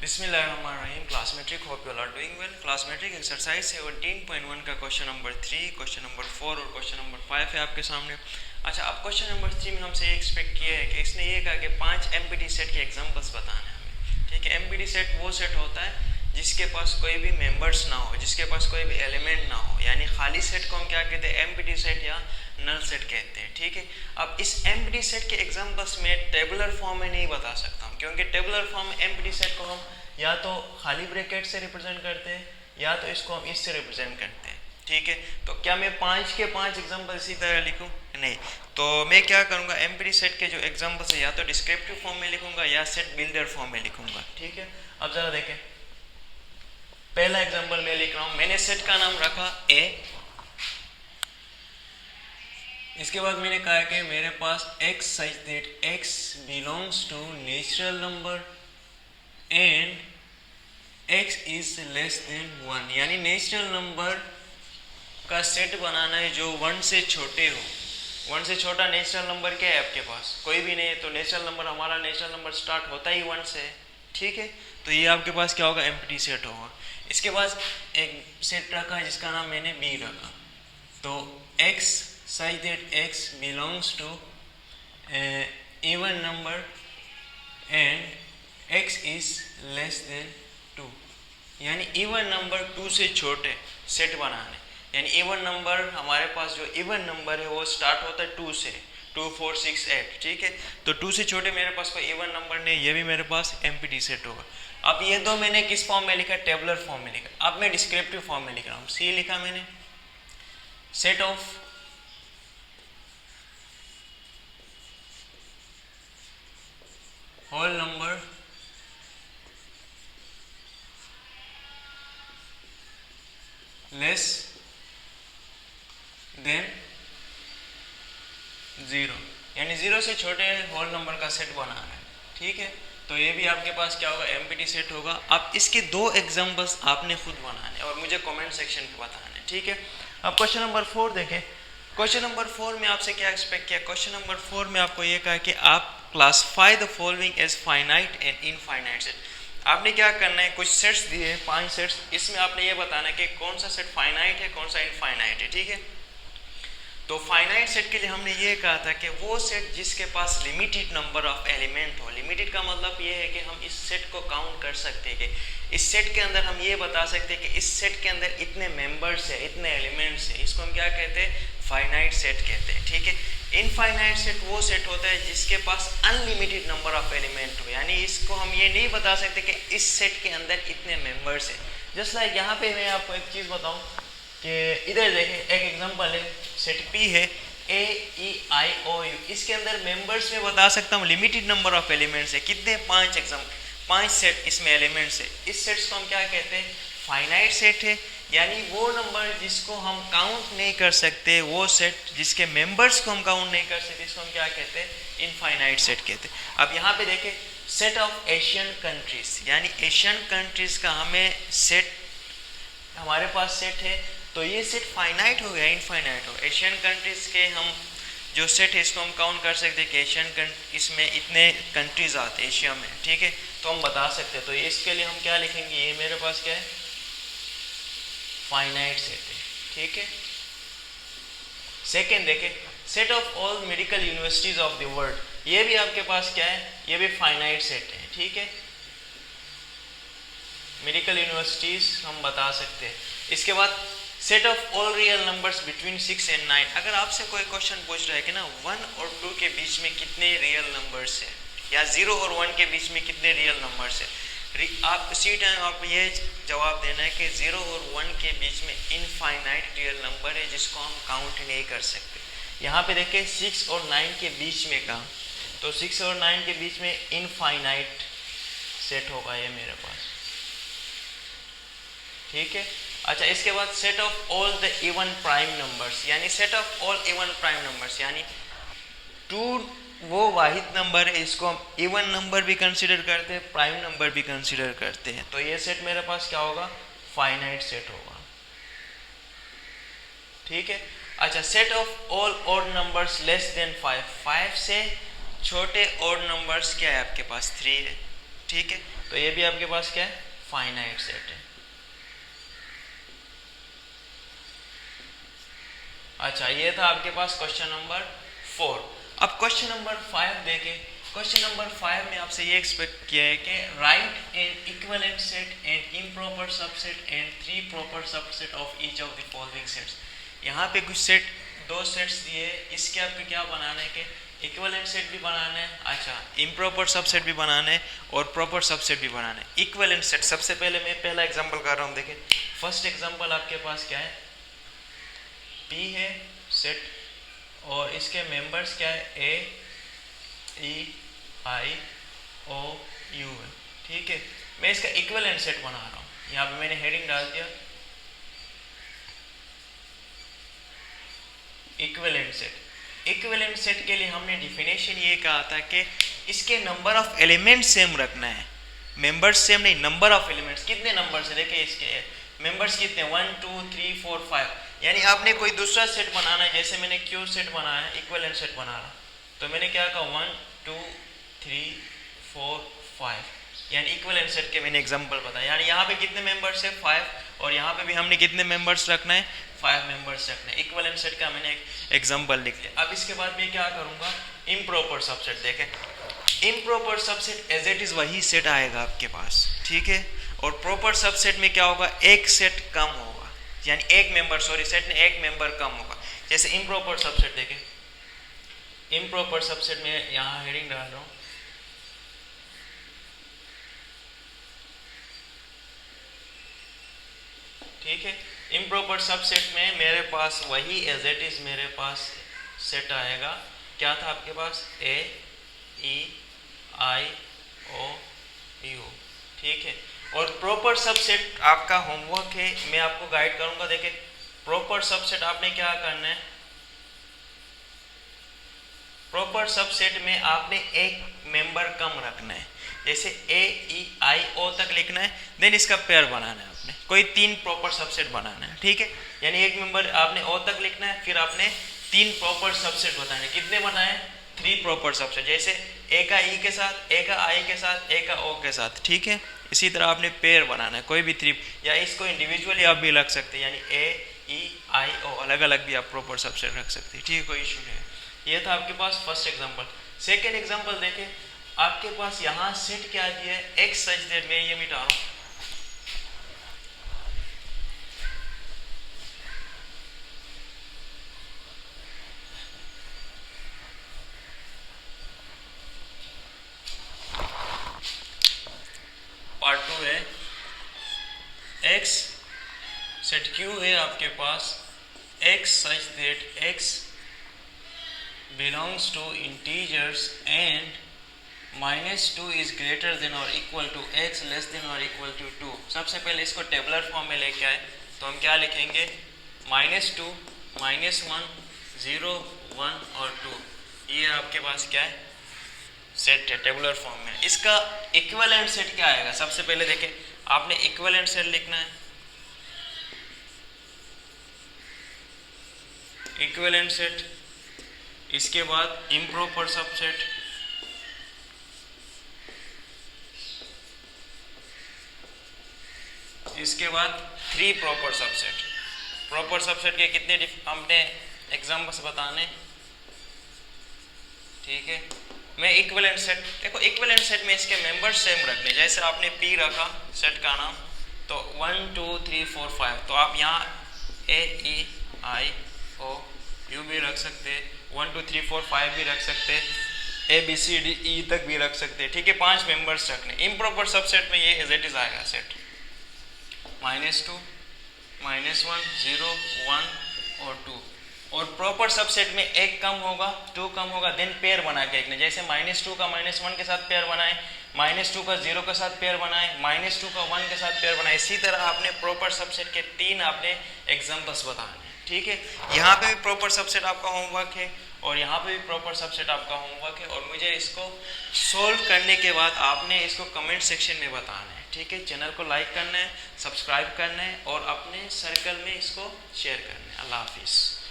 बिस्मिल्लाहिर्रहमानिर्रहीम। Class matric, hope you are doing well. Class matric exercise 17.1 का question number 3, question number 4 और question number 5 है आपके सामने। अच्छा, अब क्वेश्चन नंबर 3 में हमसे ये एक्सपेक्ट किया है कि इसने ये कहा कि 5 एमपीटी सेट के एग्जांपल्स बताने हैं हमें। ठीक है, एमपीटी सेट वो सेट होता है जिसके पास कोई भी मेंबर्स ना हो, जिसके पास कोई भी एलिमेंट ना हो, यानी खाली सेट को हम क्या कहते हैं, एमपीटी सेट या नल सेट कहते हैं। ठीक है, अब इस एमपीटी सेट के एग्जांपल्स में टेबुलर फॉर्म में नहीं बता सकता हूँ, क्योंकि टेबुलर फॉर्म में एमपीटी सेट को हम या तो खाली ब्रैकेट से रिप्रेजेंट करते हैं या तो इसको हम इससे रिप्रेजेंट करते हैं। ठीक है, तो क्या मैं 5 के 5 एग्जांपल इसी तरह लिखूं? नहीं, तो मैं क्या करूंगा, एमपीटी सेट के जो एग्जांपल्स है या तो डिस्क्रिप्टिव फॉर्म में लिखूंगा या सेट बिल्डर फॉर्म में लिखूंगा। ठीक है, अब जरा देखें, पहला एग्जांपल मैं लिख रहा हूं, मैंने सेट का नाम रखा ए। इसके बाद मैंने कहा कि मेरे पास x such that x belongs to natural number and x is less than 1, यानी नेचुरल नंबर का सेट बनाना है जो 1 से छोटे हो। 1 से छोटा नेचुरल नंबर क्या है आपके पास? कोई भी नहीं है, तो नेचुरल नंबर, हमारा नेचुरल नंबर स्टार्ट होता ही 1 से। ठीक है, तो ये आपके पास क्या होगा, एम्प्टी सेट होगा। इसके बाद एक सेट रखा है जिसका नाम मैंने बी रखा, तो x such that x belongs to even number and x is less than 2, यानी इवन नंबर 2 से छोटे सेट बनाने, यानी इवन नंबर, हमारे पास जो इवन नंबर है वो स्टार्ट होता है 2 से, 2 4 6 8। ठीक है, तो 2 से छोटे मेरे पास कोई इवन नंबर नहीं, ये भी मेरे पास एमपीटी सेट होगा। अब ये दो मैंने किस फॉर्म में लिखा, टेबुलर फॉर्म में लिखा। अब मैं डिस्क्रिप्टिव फॉर्म में लिख रहा हूँ, सी लिखा मैंने, set of whole number less than 0, यानी 0 से छोटे होल नंबर का सेट बनाना है। ठीक है, तो ये भी आपके पास क्या होगा, एमपीटी सेट होगा। अब इसके दो एग्जांपल्स आपने खुद बनाने और मुझे कमेंट सेक्शन में बताने। ठीक है, अब क्वेश्चन नंबर 4 देखें। क्वेश्चन नंबर 4 में आपसे क्या एक्सपेक्ट किया? क्वेश्चन नंबर 4 में आपको ये कहा कि आप classify the following as finite and infinite set. आपने क्या करना है, कुछ सेट्स दिए, 5 सेट्स, इसमें आपने ये बताना है कि कौन सा सेट फाइनाइट है, कौन सा इनफाइनाइट है। ठीक है, तो फाइनाइट सेट के लिए हमने ये कहा था कि वो सेट जिसके पास लिमिटेड नंबर ऑफ एलिमेंट हो। लिमिटेड का मतलब ये है कि हम इस सेट को काउंट कर सकते हैं, कि इस सेट के अंदर हम ये बता सकते हैं कि इस सेट के अंदर इतने मेंबर्स है, इतने एलिमेंट्स है। इसको हम क्या कहते हैं, फाइनाइट सेट कहते हैं। ठीक है, इनफाइनाइट सेट वो सेट होता है जिसके पास अनलिमिटेड नंबर ऑफ एलिमेंट हो, यानी इसको हम ये नहीं बता सकते कि इस सेट के अंदर इतने मेंबर्स है। जस्ट लाइक यहाँ पे मैं आपको एक चीज़ बताऊँ कि इधर देखें, एक एग्जांपल है, सेट पी है, AEIOU, इसके अंदर मेंबर्स में बता सकता हूँ लिमिटेड नंबर ऑफ एलिमेंट्स है, कितने, 5 सेट इसमें एलिमेंट्स है। इस सेट्स को हम क्या कहते हैं, फाइनाइट सेट है, यानी वो नंबर जिसको हम काउंट नहीं कर सकते, वो सेट जिसके मेंबर्स को हम काउंट नहीं कर सकते, इसको हम क्या कहते हैं, इनफाइनाइट सेट कहते हैं। अब यहाँ पे देखें, सेट ऑफ एशियन कंट्रीज, यानी एशियन कंट्रीज का हमें सेट, हमारे पास सेट है, तो ये सेट फाइनाइट हो गया, इनफाइनाइट हो। एशियन कंट्रीज के हम जो सेट है इसको हम काउंट कर सकते हैं कि एशियन इसमें इतने कंट्रीज आते हैं एशिया में। ठीक है, तो हम बता सकते हैं, तो इसके लिए हम क्या लिखेंगे, ये मेरे पास क्या है, फाइनाइट सेट है। ठीक है, सेकेंड देखें, set of all medical universities of the world, ये भी आपके पास क्या है, ये भी फाइनाइट सेट है। ठीक है, मेडिकल यूनिवर्सिटीज हम बता सकते हैं। इसके बाद set of all real numbers between 6 and 9, अगर आपसे कोई क्वेश्चन पूछ रहा है कि ना 1 और 2 के बीच में कितने रियल नंबर्स है, या 0 और 1 के बीच में कितने रियल नंबर्स है, आप उसी टाइम आप ये जवाब देना है कि 0 और 1 के बीच में इनफाइनाइट रियल नंबर है जिसको हम काउंट नहीं कर सकते। यहाँ पे देखिए 6 और 9 के बीच में का, तो 6 और 9 के बीच में इनफाइनाइट सेट होगा ये मेरे पास। ठीक है, अच्छा, इसके बाद set of all the even prime numbers, यानी set of all even prime numbers, यानी 2 वो वाहिद नंबर है, इसको हम इवन नंबर भी कंसीडर करते हैं, प्राइम नंबर भी कंसीडर करते हैं, तो ये सेट मेरे पास क्या होगा, फाइनाइट सेट होगा। ठीक है, अच्छा, set of all odd numbers less than 5, 5 से छोटे ऑड नंबर्स क्या है आपके पास, 3 है। ठीक है, तो ये भी आपके पास क्या है, फाइनाइट सेट है। अच्छा, ये था आपके पास क्वेश्चन नंबर 4। अब क्वेश्चन नंबर 5 देखें। क्वेश्चन नंबर 5 में आपसे ये एक्सपेक्ट किया है कि right N equivalent set and improper subset and 3 proper subset of each of the following sets. यहाँ पे कुछ सेट, 2 सेट्स दिए, इसके आपको क्या बनाना है कि इक्विवेलेंट सेट भी बनाना है, अच्छा इम्प्रॉपर सबसेट भी बनाना है और प्रॉपर सबसेट भी बनाना है। इक्विवेलेंट सेट सबसे पहले मैं पहला एग्जांपल कर रहा हूँ। देखें, फर्स्ट एग्जांपल आपके पास क्या है, P है सेट और इसके मेंबर्स क्या है, A E I O U है। ठीक है, मैं इसका इक्विवेलेंट सेट बना रहा हूँ। यहाँ पे मैंने हेडिंग डाल दिया इक्विवेलेंट सेट। इक्विवेलेंट सेट के लिए हमने डिफिनेशन ये कहा था कि इसके नंबर ऑफ एलिमेंट्स सेम रखना है, मेंबर्स सेम नहीं, नंबर ऑफ एलिमेंट्स। कितने नंबर्स है, देखिए इसके मेंबर्स कितने, 1 2 3 4 5। यानी आपने कोई दूसरा सेट बनाना है, जैसे मैंने क्यू सेट बनाया है, इक्विवेलेंट सेट बना रहा, तो मैंने क्या कहा 1 2 3 4 5, यानी इक्विवेलेंट सेट के मैंने एग्जांपल बताया। यानी यहाँ पे कितने मेंबर्स है, 5, और यहाँ पे भी हमने कितने मेंबर्स रखना है, 5 मेंबर्स रखना है। इक्विवेलेंट सेट का मैंने एक एग्जांपल लिख लिया। अब इसके बाद मैं क्या करूँगा, इम्प्रॉपर सबसेट। देखें, improper subset as it is वही सेट आएगा आपके पास, ठीक है, और प्रॉपर सबसेट में क्या होगा, एक सेट कम होगा, यानी एक मेंबर, सॉरी सेट में एक मेंबर कम होगा। जैसे इम्प्रॉपर सबसेट देखें, इम्प्रॉपर सबसेट में यहाँ हेडिंग डाल रहा हूँ, ठीक है। इम्प्रॉपर सबसेट में मेरे पास वही एज इट इज मेरे पास सेट आएगा, क्या था आपके पास, A E I O U, ठीक है। और प्रॉपर सबसेट आपका होमवर्क है, मैं आपको गाइड करूंगा। देखिए, प्रॉपर सबसेट आपने क्या करना है, प्रॉपर सबसेट में आपने एक मेंबर कम रखना है, जैसे A E I O तक लिखना है, देन इसका पेयर बनाना है आपने, कोई 3 प्रॉपर सबसेट बनाना है, ठीक है। यानी एक मेंबर आपने O तक लिखना है, फिर आपने 3 प्रॉपर सबसेट बताने, कितने बनाए, 3 प्रॉपर सबसेट, जैसे A का E के साथ, A का I के साथ, A का O के साथ, ठीक है। इसी तरह आपने पेयर बनाना है, कोई भी 3, या इसको इंडिविजुअली आप भी रख सकते हैं, यानी A E I O अलग अलग भी आप प्रॉपर सबसेट रख सकते हैं, ठीक है, कोई इशू नहीं है। ये था आपके पास फर्स्ट एग्जांपल। सेकंड एग्जांपल देखें, आपके पास यहाँ सेट क्या दिया है, एक्स सच दैट, मैं ये मिटा रहा हूँ, पार्ट 2 है, एक्स सेट क्यू है आपके पास, x such that x belongs to integers and -2 is greater than or equal to x less than or equal to 2। सबसे पहले इसको टेबलर फॉर्म में लेके आए, तो हम क्या लिखेंगे, -2 -1 0 1 और 2, ये आपके पास क्या है, सेट है टेबुलर फॉर्म में। इसका इक्विवेलेंट सेट क्या आएगा, सबसे पहले देखें, आपने इक्विवेलेंट सेट लिखना है, इक्विवेलेंट सेट, इसके बाद इम्प्रॉपर सबसेट, इसके बाद 3 प्रॉपर सबसेट। प्रॉपर सबसेट के कितने हमने एग्जाम्पल्स बताने, ठीक है। मैं इक्विवेलेंट सेट, देखो इक्विवेलेंट सेट में इसके मेंबर्स सेम रखने, जैसे आपने P रखा सेट का नाम, तो 1 2 3 4 5, तो आप यहाँ A E I O U भी रख सकते हैं, 1 2 3 4 5 भी रख सकते हैं, A B C D E तक भी रख सकते हैं, ठीक है। 5 मेंबर्स रखने। इम्प्रॉपर सबसेट में ये एज इट इज आएगा सेट, -2 -1 0 1 और 2। और प्रॉपर सबसेट में एक कम होगा, 2 कम होगा, देन पेयर बना के लिखने, जैसे -2 का -1 के साथ पेयर बनाए, -2 का 0 के साथ पेयर बनाए, -2 का 1 के साथ पेयर बनाए। इसी तरह आपने प्रॉपर सबसेट के 3 आपने एग्जाम्पल्स बताने, ठीक है। यहाँ पे भी प्रॉपर सबसेट आपका होमवर्क है और यहाँ पे भी प्रॉपर सबसेट आपका होमवर्क है, और मुझे इसको सोल्व करने के बाद आपने इसको कमेंट सेक्शन में बताना है, ठीक है। चैनल को लाइक करना है, सब्सक्राइब करना है और अपने सर्कल में इसको शेयर करना है। अल्लाह हाफिज़।